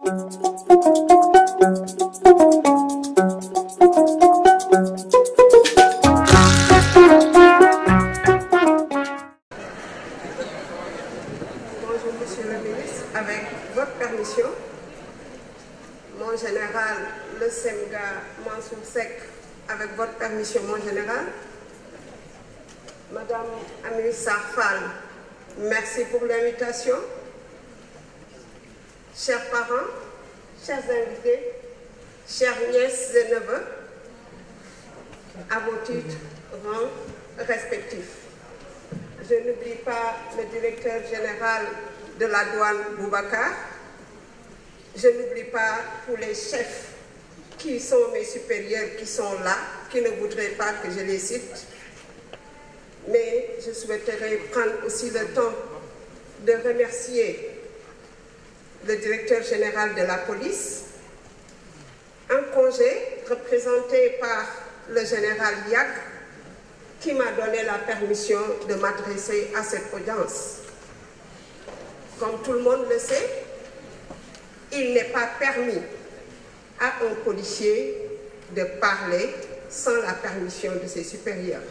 Monsieur le ministre, avec votre permission, mon général, le SEMGA Mansour Seck, avec votre permission, mon général, Madame Amiri Sarfal, merci pour l'invitation. Chers parents, chers invités, chères nièces et neveux, à vos titres, rangs respectifs. Je n'oublie pas le directeur général de la douane Boubacar. Je n'oublie pas tous les chefs qui sont mes supérieurs, qui sont là, qui ne voudraient pas que je les cite. Mais je souhaiterais prendre aussi le temps de remercier le directeur général de la police, un congé représenté par le général Yak, qui m'a donné la permission de m'adresser à cette audience. Comme tout le monde le sait, il n'est pas permis à un policier de parler sans la permission de ses supérieurs.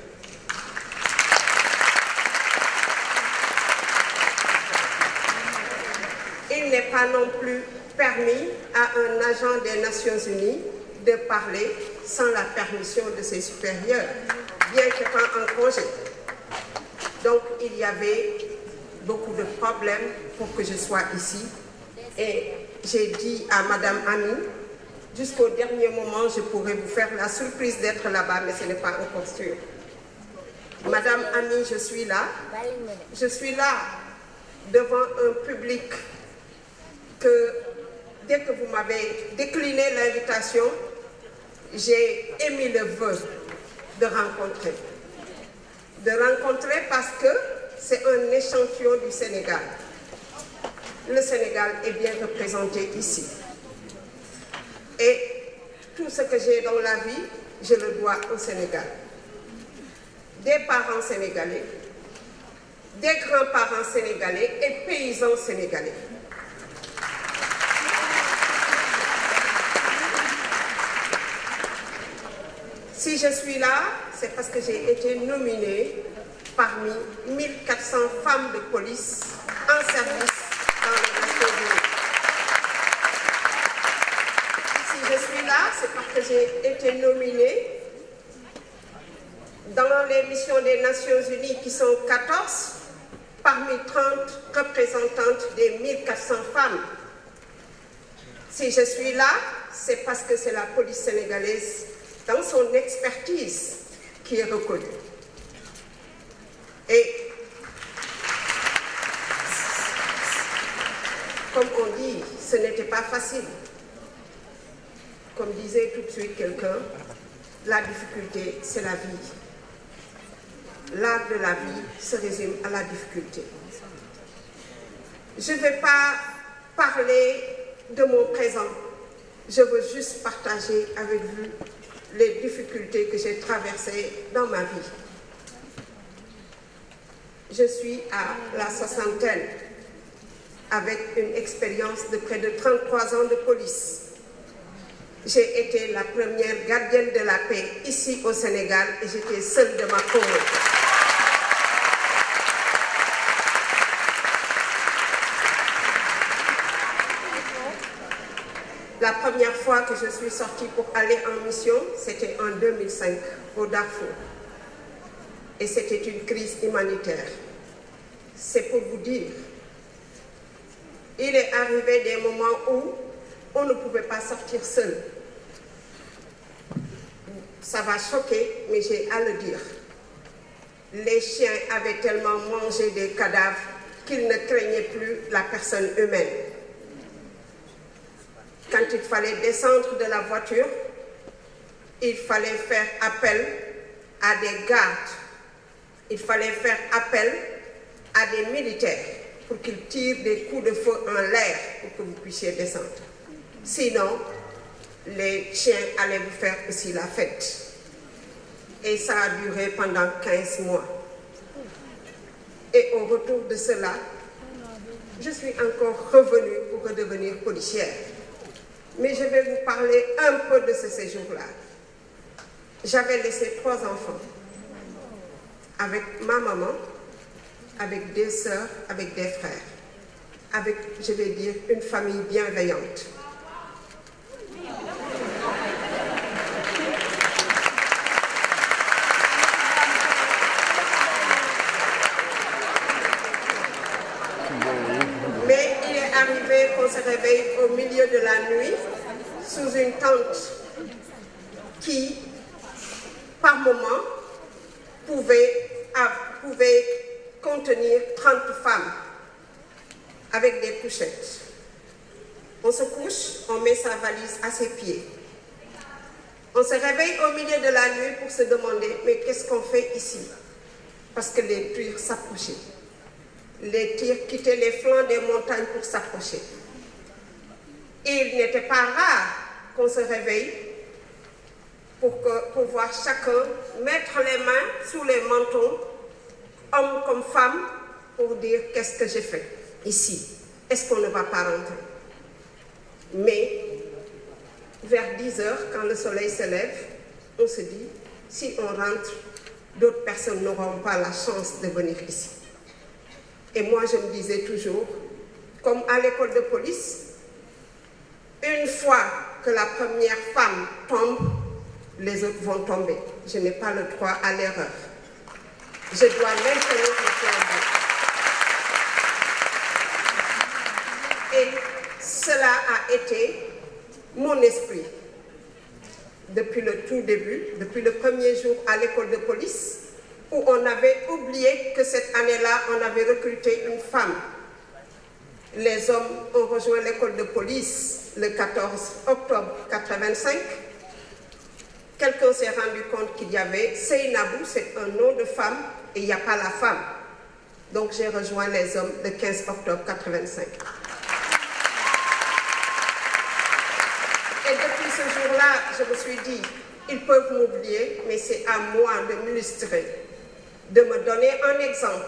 Il n'est pas non plus permis à un agent des Nations Unies de parler sans la permission de ses supérieurs, bien qu'étant en congé. Donc il y avait beaucoup de problèmes pour que je sois ici. Et j'ai dit à Madame Ami, jusqu'au dernier moment, je pourrais vous faire la surprise d'être là-bas, mais ce n'est pas encore sûr. Madame Ami, je suis là. Je suis là devant un public que, dès que vous m'avez décliné l'invitation, j'ai émis le vœu de rencontrer. De rencontrer parce que c'est un échantillon du Sénégal. Le Sénégal est bien représenté ici. Et tout ce que j'ai dans la vie, je le dois au Sénégal. Des parents sénégalais, des grands-parents sénégalais et paysans sénégalais. Si je suis là, c'est parce que j'ai été nominée parmi 1400 femmes de police en service dans les Nations Unies. Si je suis là, c'est parce que j'ai été nominée dans les missions des Nations Unies qui sont 14, parmi 30 représentantes des 1400 femmes. Si je suis là, c'est parce que c'est la police sénégalaise, dans son expertise, qui est reconnue. Et comme on dit, ce n'était pas facile. Comme disait tout de suite quelqu'un, la difficulté, c'est la vie. L'art de la vie se résume à la difficulté. Je ne vais pas parler de mon présent. Je veux juste partager avec vous les difficultés que j'ai traversées dans ma vie. Je suis à la soixantaine, avec une expérience de près de 33 ans de police. J'ai été la première gardienne de la paix ici au Sénégal et j'étais seule de ma commune. La première fois que je suis sortie pour aller en mission, c'était en 2005, au Darfour. Et c'était une crise humanitaire. C'est pour vous dire, il est arrivé des moments où on ne pouvait pas sortir seul. Ça va choquer, mais j'ai à le dire. Les chiens avaient tellement mangé des cadavres qu'ils ne craignaient plus la personne humaine. Quand il fallait descendre de la voiture, il fallait faire appel à des gardes. Il fallait faire appel à des militaires pour qu'ils tirent des coups de feu en l'air pour que vous puissiez descendre. Sinon, les chiens allaient vous faire aussi la fête. Et ça a duré pendant 15 mois. Et au retour de cela, je suis encore revenue pour redevenir policière. mais je vais vous parler un peu de ce séjour-là. J'avais laissé 3 enfants, avec ma maman, avec 2 sœurs, avec des frères, avec, je vais dire, une famille bienveillante. Mais il est arrivé qu'on se réveille au milieu de la nuit sous une tente qui, par moment, pouvait contenir 30 femmes avec des couchettes. On se couche, on met sa valise à ses pieds. On se réveille au milieu de la nuit pour se demander, mais qu'est-ce qu'on fait ici? Parce que les tirs s'approchaient. Les tirs quittaient les flancs des montagnes pour s'approcher. Et il n'était pas rare qu'on se réveille pour voir chacun mettre les mains sous les mentons, hommes comme femmes, pour dire qu'est-ce que j'ai fait ici? Est-ce qu'on ne va pas rentrer? Mais vers 10 heures, quand le soleil se lève, on se dit, si on rentre, d'autres personnes n'auront pas la chance de venir ici. Et moi, je me disais toujours, comme à l'école de police, une fois que la première femme tombe, les autres vont tomber. Je n'ai pas le droit à l'erreur. Je dois maintenir le flambeau. Et cela a été mon esprit. Depuis le tout début, depuis le premier jour à l'école de police, où on avait oublié que cette année-là, on avait recruté une femme. Les hommes ont rejoint l'école de police le 14 octobre 1985. Quelqu'un s'est rendu compte qu'il y avait Seynabou, c'est un nom de femme, et il n'y a pas la femme. Donc j'ai rejoint les hommes le 15 octobre 1985. Et depuis ce jour-là, je me suis dit, ils peuvent m'oublier, mais c'est à moi de m'illustrer, de me donner un exemple,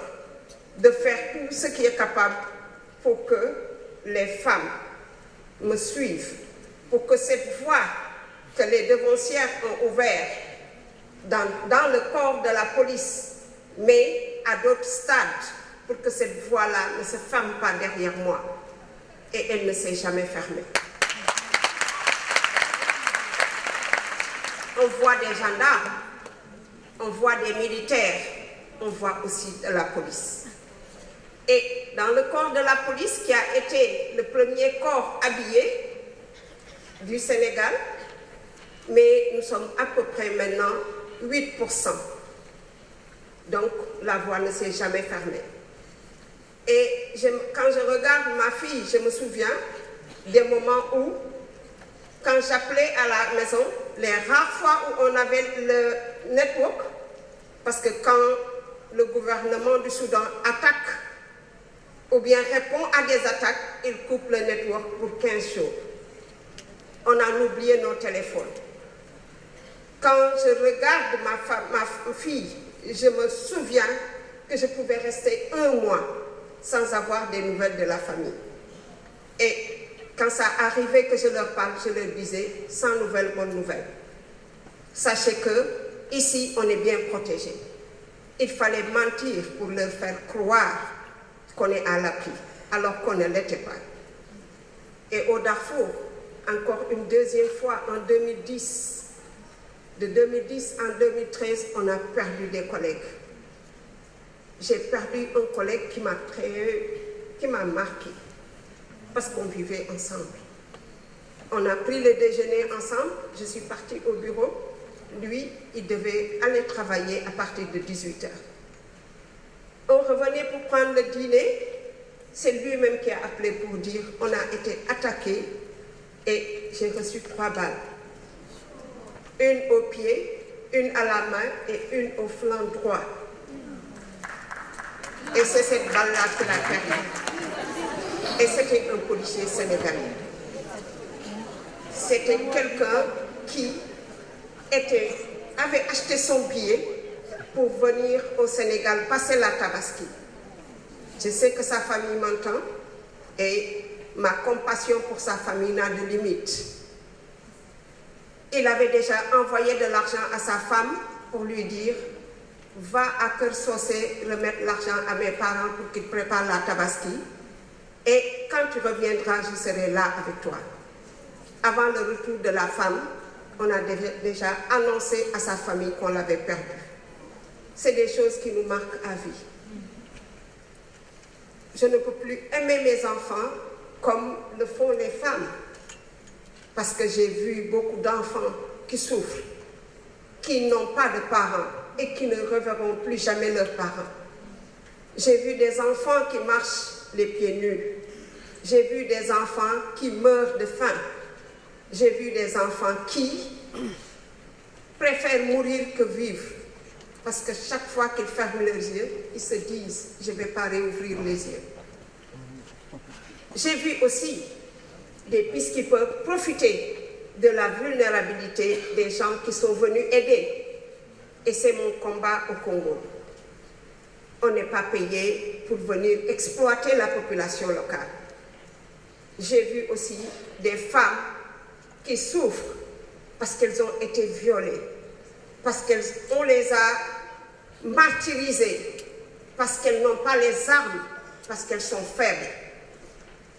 de faire tout ce qui est capable pour que les femmes me suivent, pour que cette voie que les devancières ont ouverte dans le corps de la police, mais à d'autres stades, pour que cette voie-là ne se ferme pas derrière moi. Et elle ne s'est jamais fermée. On voit des gendarmes, on voit des militaires, on voit aussi de la police. Et dans le corps de la police, qui a été le premier corps habillé du Sénégal, mais nous sommes à peu près maintenant 8%. Donc la voie ne s'est jamais fermée. Et quand je regarde ma fille, je me souviens des moments où, quand j'appelais à la maison, les rares fois où on avait le network, parce que quand le gouvernement du Soudan attaque ou bien répond à des attaques, il coupe le network pour 15 jours. On a oublié nos téléphones. Quand je regarde ma fille, je me souviens que je pouvais rester 1 mois sans avoir des nouvelles de la famille. Et quand ça arrivait que je leur parle, je leur disais, sans nouvelles, bonnes nouvelles. Sachez que ici, on est bien protégé. Il fallait mentir pour leur faire croire qu'on est à l'abri, alors qu'on ne l'était pas. Et au Darfour, encore une deuxième fois, en 2010, de 2010 en 2013, on a perdu des collègues. J'ai perdu un collègue qui m'a marqué, parce qu'on vivait ensemble. On a pris le déjeuner ensemble, je suis partie au bureau. Lui, il devait aller travailler à partir de 18 h. On revenait pour prendre le dîner, c'est lui-même qui a appelé pour dire on a été attaqué et j'ai reçu 3 balles. Une au pied, une à la main et une au flanc droit. Et c'est cette balle-là qui l'a perdu. Et c'était un policier sénégalais. C'était quelqu'un qui avait acheté son billet pour venir au Sénégal passer la Tabaski. Je sais que sa famille m'entend et ma compassion pour sa famille n'a de limite. Il avait déjà envoyé de l'argent à sa femme pour lui dire « Va à Kër Socé remettre l'argent à mes parents pour qu'ils préparent la tabaski et quand tu reviendras, je serai là avec toi. » Avant le retour de la femme, on a déjà annoncé à sa famille qu'on l'avait perdu. C'est des choses qui nous marquent à vie. Je ne peux plus aimer mes enfants comme le font les femmes. Parce que j'ai vu beaucoup d'enfants qui souffrent, qui n'ont pas de parents et qui ne reverront plus jamais leurs parents. J'ai vu des enfants qui marchent les pieds nus. J'ai vu des enfants qui meurent de faim. J'ai vu des enfants qui préfèrent mourir que vivre. Parce que chaque fois qu'ils ferment leurs yeux, ils se disent « je ne vais pas réouvrir les yeux ». J'ai vu aussi des peacekeepers profiter de la vulnérabilité des gens qui sont venus aider. Et c'est mon combat au Congo. On n'est pas payé pour venir exploiter la population locale. J'ai vu aussi des femmes qui souffrent parce qu'elles ont été violées, parce qu'on les a martyrisées, parce qu'elles n'ont pas les armes, parce qu'elles sont faibles.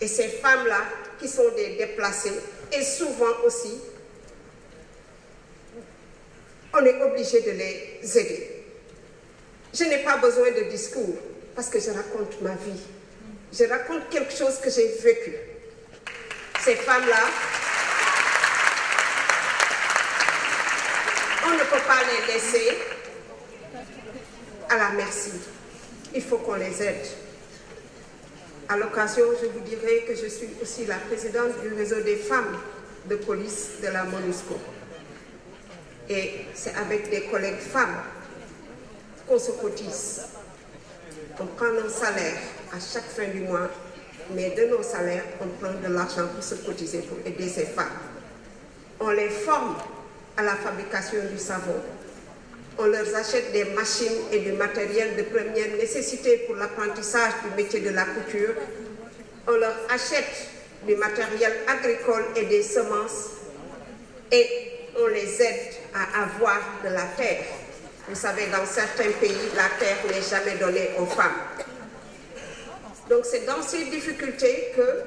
Et ces femmes-là, qui sont des déplacés, et souvent aussi, on est obligé de les aider. Je n'ai pas besoin de discours, parce que je raconte ma vie. Je raconte quelque chose que j'ai vécu. Ces femmes-là, on ne peut pas les laisser à la merci. Il faut qu'on les aide. À l'occasion, je vous dirai que je suis aussi la présidente du réseau des femmes de police de la MONUSCO. Et c'est avec des collègues femmes qu'on se cotise. On prend nos salaires à chaque fin du mois, mais de nos salaires, on prend de l'argent pour se cotiser, pour aider ces femmes. On les forme à la fabrication du savon. On leur achète des machines et du matériel de première nécessité pour l'apprentissage du métier de la couture. On leur achète du matériel agricole et des semences et on les aide à avoir de la terre. Vous savez, dans certains pays, la terre n'est jamais donnée aux femmes. Donc c'est dans ces difficultés que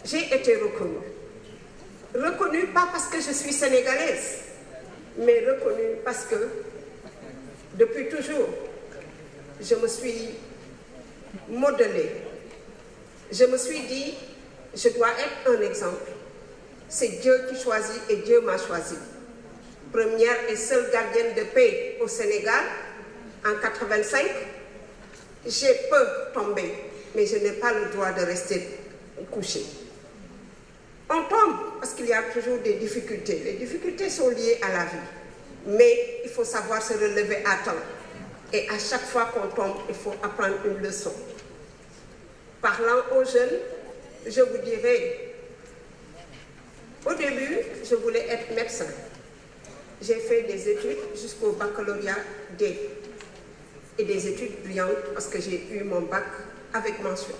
j'ai été reconnue. Reconnue pas parce que je suis sénégalaise, mais reconnue parce que depuis toujours, je me suis modelée. Je me suis dit, je dois être un exemple. C'est Dieu qui choisit et Dieu m'a choisi. Première et seule gardienne de paix au Sénégal, en 1985, j'ai peu tombé, mais je n'ai pas le droit de rester couchée. On tombe parce qu'il y a toujours des difficultés. Les difficultés sont liées à la vie. Mais il faut savoir se relever à temps. Et à chaque fois qu'on tombe, il faut apprendre une leçon. Parlant aux jeunes, je vous dirais, au début, je voulais être médecin. J'ai fait des études jusqu'au baccalauréat D. Et des études brillantes parce que j'ai eu mon bac avec mention.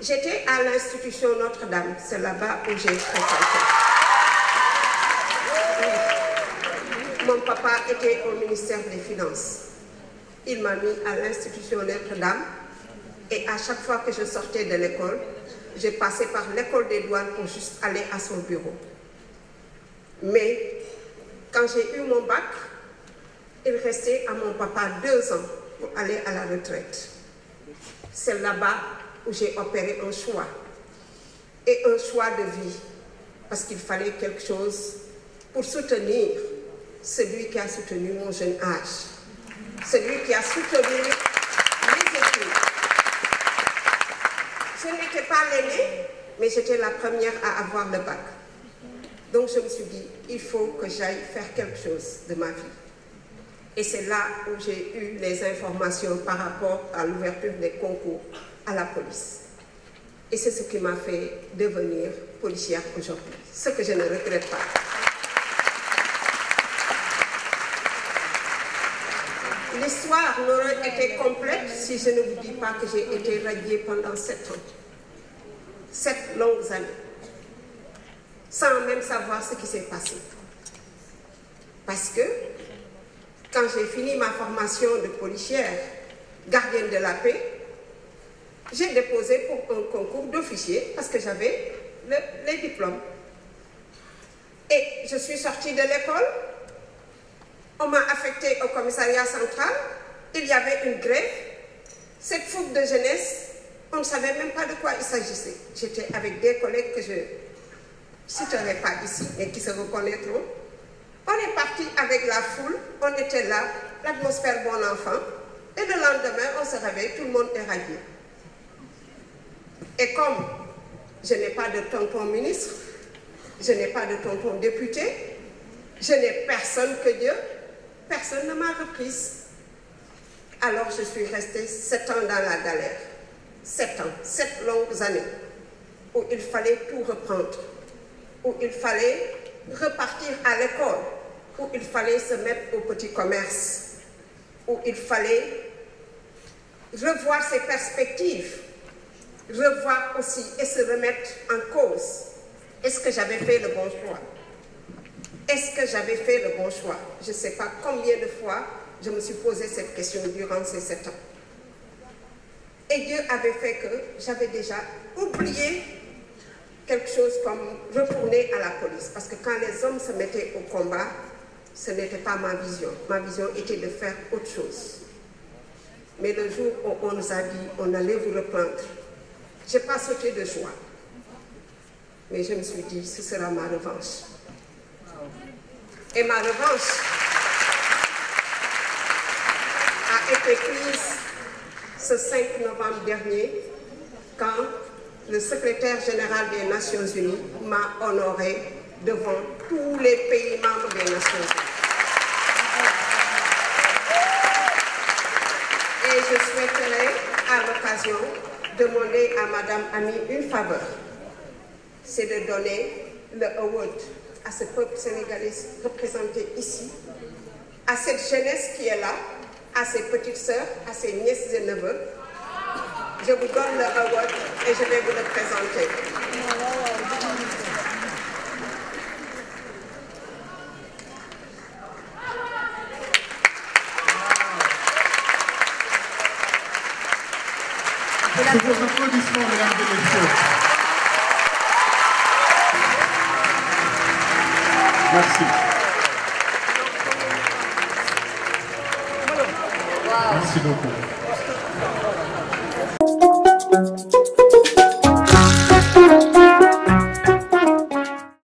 J'étais à l'institution Notre-Dame, c'est là-bas où j'ai fréquenté. Mon papa était au ministère des Finances. Il m'a mis à l'institution Notre-Dame et à chaque fois que je sortais de l'école, je passais par l'école des douanes pour juste aller à son bureau. Mais quand j'ai eu mon bac, il restait à mon papa 2 ans pour aller à la retraite. C'est là-bas où j'ai opéré un choix, et un choix de vie, parce qu'il fallait quelque chose pour soutenir celui qui a soutenu mon jeune âge, celui qui a soutenu les études. Je n'étais pas l'aînée, mais j'étais la première à avoir le bac. Donc je me suis dit, il faut que j'aille faire quelque chose de ma vie. Et c'est là où j'ai eu les informations par rapport à l'ouverture des concours à la police. Et c'est ce qui m'a fait devenir policière aujourd'hui, ce que je ne regrette pas. L'histoire n'aurait été complète si je ne vous dis pas que j'ai été radiée pendant 7 ans. 7 longues années. sans même savoir ce qui s'est passé. Parce que quand j'ai fini ma formation de policière, gardienne de la paix, j'ai déposé pour un concours d'officier parce que j'avais les diplômes. Et je suis sortie de l'école, on m'a affectée au commissariat central, il y avait une grève, cette fougue de jeunesse, on ne savait même pas de quoi il s'agissait. J'étais avec des collègues que je ne citerai pas ici, mais qui se reconnaîtront. On est parti avec la foule, on était là, l'atmosphère bon enfant, et le lendemain, on se réveille, tout le monde est radié. Et comme je n'ai pas de tonton ministre, je n'ai pas de tonton député, je n'ai personne que Dieu, personne ne m'a reprise. Alors je suis restée 7 ans dans la galère. 7 ans, 7 longues années, où il fallait tout reprendre, où il fallait repartir à l'école, où il fallait se mettre au petit commerce, où il fallait revoir ses perspectives, revoir aussi et se remettre en cause. Est-ce que j'avais fait le bon choix? Est-ce que j'avais fait le bon choix? Je ne sais pas combien de fois je me suis posé cette question durant ces 7 ans. Et Dieu avait fait que j'avais déjà oublié quelque chose comme retourner à la police. Parce que quand les hommes se mettaient au combat, ce n'était pas ma vision. Ma vision était de faire autre chose. Mais le jour où on nous a dit on allait vous reprendre, je n'ai pas sauté de joie. Mais je me suis dit, ce sera ma revanche. Et ma revanche a été prise ce 5 novembre dernier, quand le secrétaire général des Nations Unies m'a honoré devant tous les pays membres des Nations Unies. Et je souhaiterais, à l'occasion, demander à Madame Ami une faveur. C'est de donner le award à ce peuple sénégalais représenté ici, à cette jeunesse qui est là, à ses petites sœurs, à ses nièces et neveux. Je vous donne le award et je vais vous le présenter. Sous vos applaudissements, mesdames et messieurs. Merci. Merci beaucoup.